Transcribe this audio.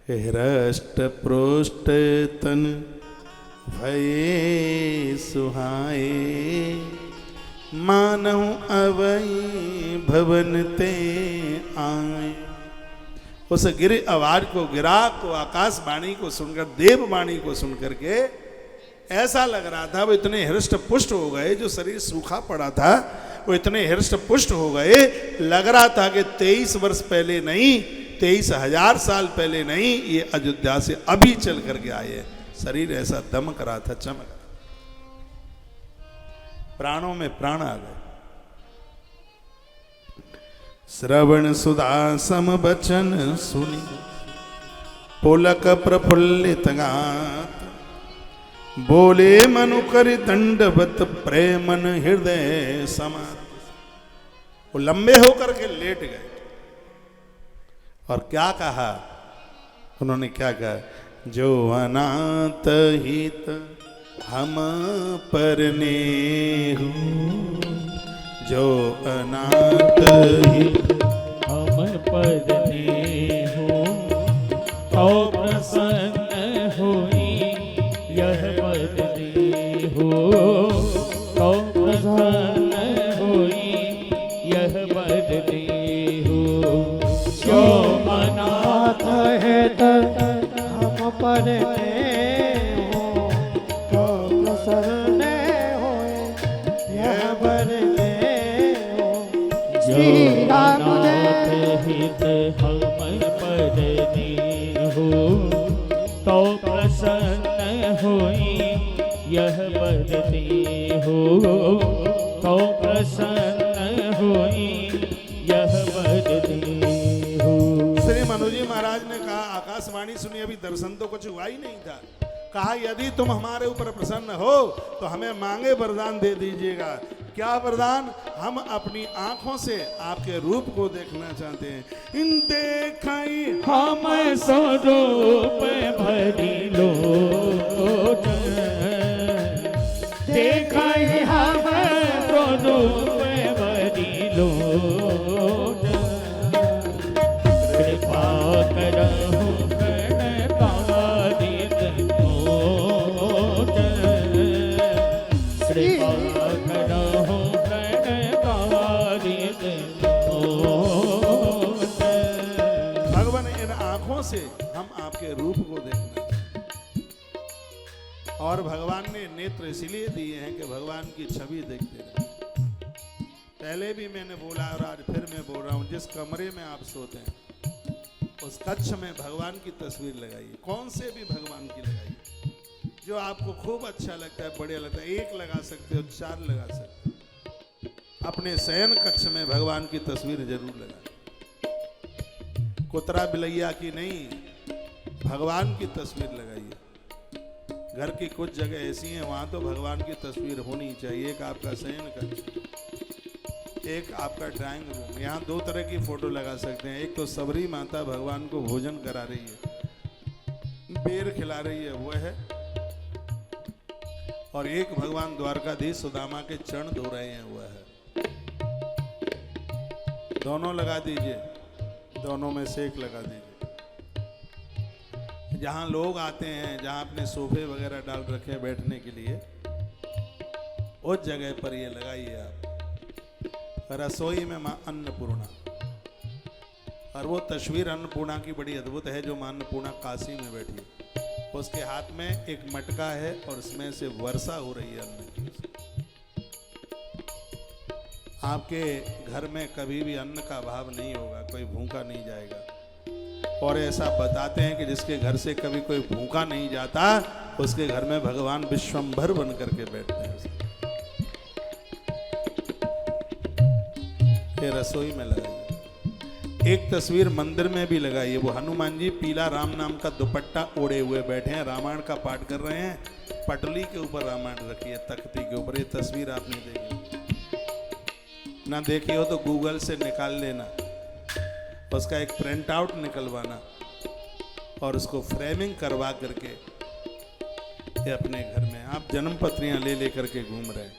हृष्ट पृष्ठ तन भये सुहाए, मानव अवई भवन ते आए। उस गिर आवाज को, गिरा को, आकाशवाणी को सुनकर, देववाणी को सुनकर के ऐसा लग रहा था वो इतने हृष्ट पुष्ट हो गए, जो शरीर सूखा पड़ा था वो इतने हृष्ट पुष्ट हो गए, लग रहा था कि 23 वर्ष पहले नहीं, 23,000 साल पहले नहीं, ये अयोध्या से अभी चल करके आए। शरीर ऐसा दमक रहा था, चमक, प्राणों में प्राण आ गए। श्रवण सुधा सम बचन सुनी, पुलक प्रफुल्लित गात, बोले मनु कर दंडवत प्रेमन हृदय समा। वो लंबे होकर के लेट गए और क्या कहा उन्होंने, क्या कहा, जो अनाथ हित हम परने हो, जो अनाथ हित हम परने हो, तो प्रसन्न होई यह बदले हो, तो प्रसन्न होई यह बदले हो। जो अनाथ है हम परने हो, तो प्रसन्न होए यह बदले हो। जो अनाथ हित हम परने हो, तो प्रसन्न होई यह बदते हो, तो प्रसन्न होई यह बदते हो। श्री मनु जी महाराज ने कहा, आकाशवाणी सुनी, अभी दर्शन तो कुछ हुआ ही नहीं था। कहा यदि तुम हमारे ऊपर प्रसन्न हो तो हमें मांगे वरदान दे दीजिएगा। क्या वरदान? हम अपनी आंखों से आपके रूप को देखना चाहते हैं। इन देखाई हम स्वरूप भरी लोट, देखाई हम स्वरूप भरी लोट, कृपा करहु गणकादिक नोट, कृपा करहु गणकादिक नोट। भगवान इन आंखों से हम आपके रूप को देखना, और भगवान ने नेत्र इसलिए दिए हैं कि भगवान की छवि देखते रहे। पहले भी मैंने बोला और आज फिर मैं बोल रहा हूं, जिस कमरे में आप सोते हैं उस कक्ष में भगवान की तस्वीर लगाइए, कौन से भी भगवान की लगाइए, जो आपको खूब अच्छा लगता है, बढ़िया लगता है। एक लगा सकते हो, 4 लगा सकते हो। अपने शयन कक्ष में भगवान की तस्वीर जरूर लगाइए, कुतरा बिलैया की नहीं, भगवान की तस्वीर लगाइए। घर की कुछ जगह ऐसी हैं वहां तो भगवान की तस्वीर होनी चाहिए। एक आपका शयन कक्ष, एक आपका ड्राइंग रूम, यहाँ 2 तरह की फोटो लगा सकते हैं। एक तो सबरी माता भगवान को भोजन करा रही है, बेर खिला रही है, वो है, और एक भगवान द्वारकाधीश सुदामा के चरण धो रहे हैं, वो है। दोनों लगा दीजिए, दोनों में से एक लगा दीजिए। जहां लोग आते हैं, जहां अपने सोफे वगैरह डाल रखे हैं बैठने के लिए, उस जगह पर ये लगाइए आप। रसोई में मां अन्नपूर्णा, और वो तस्वीर अन्नपूर्णा की बड़ी अद्भुत है, जो मां अन्नपूर्णा काशी में बैठी है। उसके हाथ में एक मटका है और उसमें से वर्षा हो रही है अन्न की। आपके घर में कभी भी अन्न का अभाव नहीं होगा, कोई भूखा नहीं जाएगा। और ऐसा बताते हैं कि जिसके घर से कभी कोई भूखा नहीं जाता, उसके घर में भगवान विश्वंभर बन करके बैठते हैं। ये रसोई में लगाइए। एक तस्वीर मंदिर में भी लगाइए, वो हनुमान जी पीला राम नाम का दुपट्टा ओढ़े हुए बैठे हैं, रामायण का पाठ कर रहे हैं। पटली के ऊपर रामायण रखी है, तख्ती के ऊपर। ये तस्वीर आपने देखी ना, देखी हो तो गूगल से निकाल लेना, उसका एक प्रिंट आउट निकलवाना और उसको फ्रेमिंग करवा करके ये अपने घर में आप जन्म पत्रियां ले लेकर के घूम रहे हैं।